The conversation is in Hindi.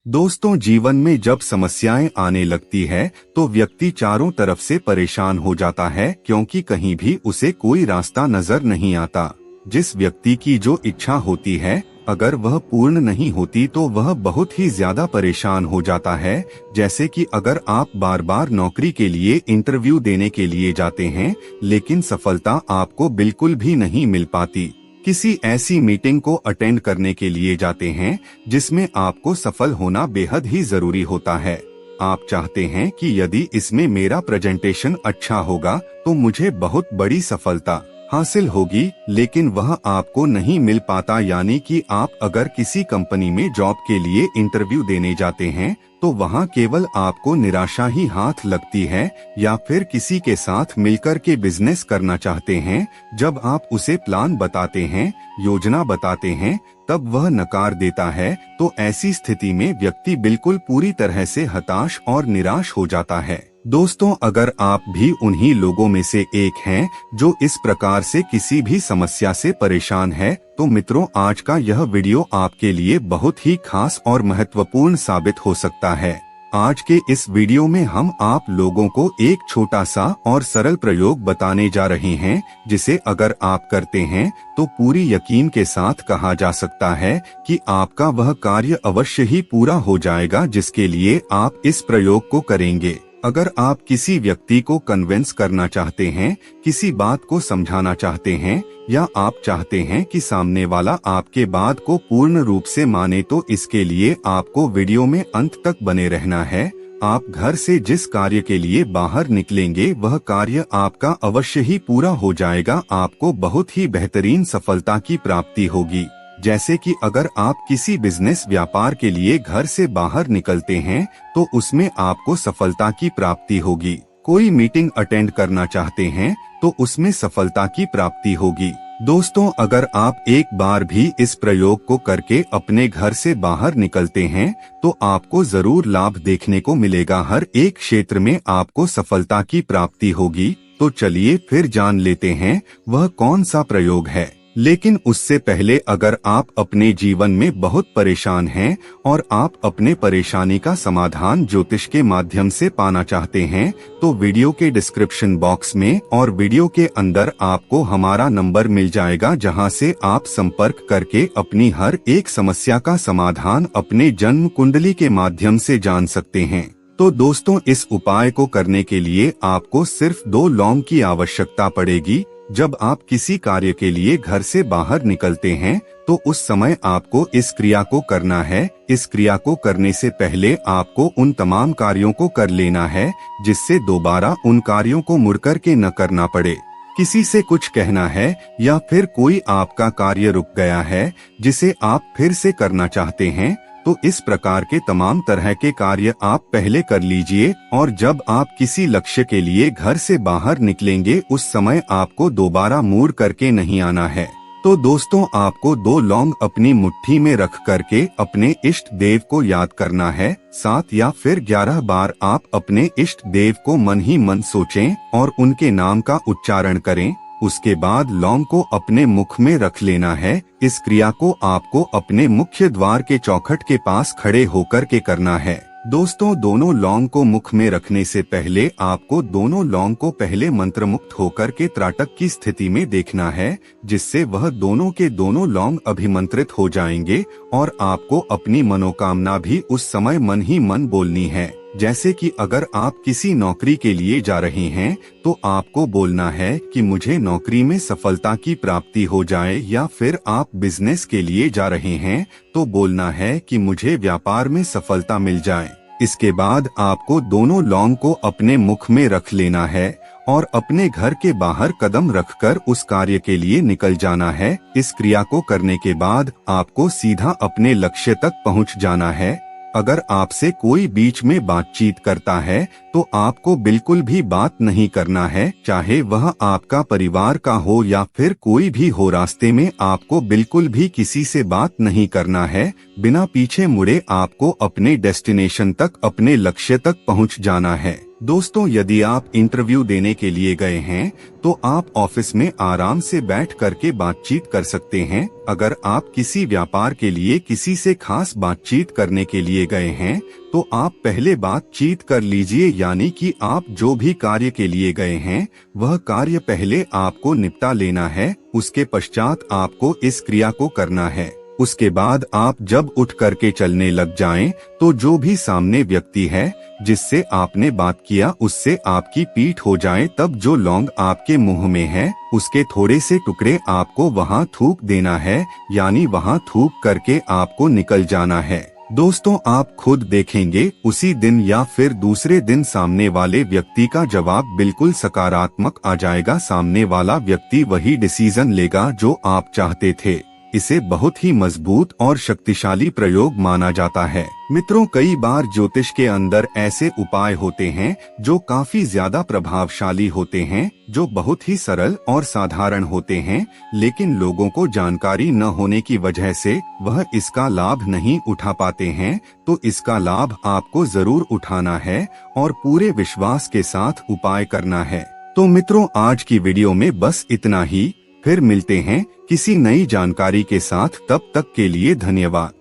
दोस्तों, जीवन में जब समस्याएं आने लगती है तो व्यक्ति चारों तरफ से परेशान हो जाता है, क्योंकि कहीं भी उसे कोई रास्ता नजर नहीं आता। जिस व्यक्ति की जो इच्छा होती है, अगर वह पूर्ण नहीं होती तो वह बहुत ही ज्यादा परेशान हो जाता है। जैसे कि अगर आप बार बार नौकरी के लिए इंटरव्यू देने के लिए जाते हैं, लेकिन सफलता आपको बिल्कुल भी नहीं मिल पाती। किसी ऐसी मीटिंग को अटेंड करने के लिए जाते हैं जिसमें आपको सफल होना बेहद ही जरूरी होता है। आप चाहते हैं कि यदि इसमें मेरा प्रेजेंटेशन अच्छा होगा तो मुझे बहुत बड़ी सफलता हासिल होगी, लेकिन वह आपको नहीं मिल पाता। यानी कि आप अगर किसी कंपनी में जॉब के लिए इंटरव्यू देने जाते हैं तो वहां केवल आपको निराशा ही हाथ लगती है, या फिर किसी के साथ मिलकर के बिजनेस करना चाहते हैं, जब आप उसे प्लान बताते हैं, योजना बताते हैं, तब वह नकार देता है। तो ऐसी स्थिति में व्यक्ति बिल्कुल पूरी तरह से हताश और निराश हो जाता है। दोस्तों, अगर आप भी उन्हीं लोगों में से एक हैं जो इस प्रकार से किसी भी समस्या से परेशान है, तो मित्रों, आज का यह वीडियो आपके लिए बहुत ही खास और महत्वपूर्ण साबित हो सकता है। आज के इस वीडियो में हम आप लोगों को एक छोटा सा और सरल प्रयोग बताने जा रहे हैं, जिसे अगर आप करते हैं तो पूरी यकीन के साथ कहा जा सकता है कि आपका वह कार्य अवश्य ही पूरा हो जाएगा जिसके लिए आप इस प्रयोग को करेंगे। अगर आप किसी व्यक्ति को कन्विंस करना चाहते हैं, किसी बात को समझाना चाहते हैं, या आप चाहते हैं कि सामने वाला आपके बात को पूर्ण रूप से माने, तो इसके लिए आपको वीडियो में अंत तक बने रहना है। आप घर से जिस कार्य के लिए बाहर निकलेंगे वह कार्य आपका अवश्य ही पूरा हो जाएगा। आपको बहुत ही बेहतरीन सफलता की प्राप्ति होगी। जैसे कि अगर आप किसी बिजनेस व्यापार के लिए घर से बाहर निकलते हैं तो उसमें आपको सफलता की प्राप्ति होगी। कोई मीटिंग अटेंड करना चाहते हैं तो उसमें सफलता की प्राप्ति होगी। दोस्तों, अगर आप एक बार भी इस प्रयोग को करके अपने घर से बाहर निकलते हैं तो आपको जरूर लाभ देखने को मिलेगा। हर एक क्षेत्र में आपको सफलता की प्राप्ति होगी। तो चलिए फिर जान लेते हैं वह कौन सा प्रयोग है। लेकिन उससे पहले, अगर आप अपने जीवन में बहुत परेशान हैं और आप अपने परेशानी का समाधान ज्योतिष के माध्यम से पाना चाहते हैं, तो वीडियो के डिस्क्रिप्शन बॉक्स में और वीडियो के अंदर आपको हमारा नंबर मिल जाएगा, जहां से आप संपर्क करके अपनी हर एक समस्या का समाधान अपने जन्म कुंडली के माध्यम से जान सकते हैं। तो दोस्तों, इस उपाय को करने के लिए आपको सिर्फ 2 लौंग की आवश्यकता पड़ेगी। जब आप किसी कार्य के लिए घर से बाहर निकलते हैं तो उस समय आपको इस क्रिया को करना है। इस क्रिया को करने से पहले आपको उन तमाम कार्यों को कर लेना है, जिससे दोबारा उन कार्यों को मुड़कर के न करना पड़े। किसी से कुछ कहना है, या फिर कोई आपका कार्य रुक गया है जिसे आप फिर से करना चाहते हैं, तो इस प्रकार के तमाम तरह के कार्य आप पहले कर लीजिए। और जब आप किसी लक्ष्य के लिए घर से बाहर निकलेंगे उस समय आपको दोबारा मुड़ करके नहीं आना है। तो दोस्तों, आपको 2 लौंग अपनी मुट्ठी में रख करके अपने इष्ट देव को याद करना है। 7 या फिर 11 बार आप अपने इष्ट देव को मन ही मन सोचें और उनके नाम का उच्चारण करें। उसके बाद लौंग को अपने मुख में रख लेना है। इस क्रिया को आपको अपने मुख्य द्वार के चौखट के पास खड़े होकर के करना है। दोस्तों, दोनों लौंग को मुख में रखने से पहले आपको दोनों लौंग को पहले मंत्रमुक्त होकर के त्राटक की स्थिति में देखना है, जिससे वह दोनों के दोनों लौंग अभिमंत्रित हो जाएंगे और आपको अपनी मनोकामना भी उस समय मन ही मन बोलनी है। जैसे कि अगर आप किसी नौकरी के लिए जा रहे हैं तो आपको बोलना है कि मुझे नौकरी में सफलता की प्राप्ति हो जाए, या फिर आप बिजनेस के लिए जा रहे हैं तो बोलना है कि मुझे व्यापार में सफलता मिल जाए। इसके बाद आपको दोनों लौंग को अपने मुख में रख लेना है और अपने घर के बाहर कदम रखकर उस कार्य के लिए निकल जाना है। इस क्रिया को करने के बाद आपको सीधा अपने लक्ष्य तक पहुंच जाना है। अगर आपसे कोई बीच में बातचीत करता है तो आपको बिल्कुल भी बात नहीं करना है, चाहे वह आपका परिवार का हो या फिर कोई भी हो। रास्ते में आपको बिल्कुल भी किसी से बात नहीं करना है। बिना पीछे मुड़े आपको अपने डेस्टिनेशन तक, अपने लक्ष्य तक पहुंच जाना है। दोस्तों, यदि आप इंटरव्यू देने के लिए गए हैं तो आप ऑफिस में आराम से बैठ करके बातचीत कर सकते हैं। अगर आप किसी व्यापार के लिए किसी से खास बातचीत करने के लिए गए हैं तो आप पहले बातचीत कर लीजिए, यानी कि आप जो भी कार्य के लिए गए हैं वह कार्य पहले आपको निपटा लेना है। उसके पश्चात आपको इस क्रिया को करना है। उसके बाद आप जब उठ करके चलने लग जाएं तो जो भी सामने व्यक्ति है जिससे आपने बात किया उससे आपकी पीठ हो जाए, तब जो लौंग आपके मुंह में है उसके थोड़े से टुकड़े आपको वहां थूक देना है, यानी वहां थूक करके आपको निकल जाना है। दोस्तों, आप खुद देखेंगे उसी दिन या फिर दूसरे दिन सामने वाले व्यक्ति का जवाब बिल्कुल सकारात्मक आ जाएगा। सामने वाला व्यक्ति वही डिसीजन लेगा जो आप चाहते थे। इसे बहुत ही मजबूत और शक्तिशाली प्रयोग माना जाता है। मित्रों, कई बार ज्योतिष के अंदर ऐसे उपाय होते हैं जो काफी ज्यादा प्रभावशाली होते हैं, जो बहुत ही सरल और साधारण होते हैं, लेकिन लोगों को जानकारी न होने की वजह से वह इसका लाभ नहीं उठा पाते हैं। तो इसका लाभ आपको जरूर उठाना है और पूरे विश्वास के साथ उपाय करना है। तो मित्रों, आज की वीडियो में बस इतना ही। फिर मिलते हैं किसी नई जानकारी के साथ, तब तक के लिए धन्यवाद।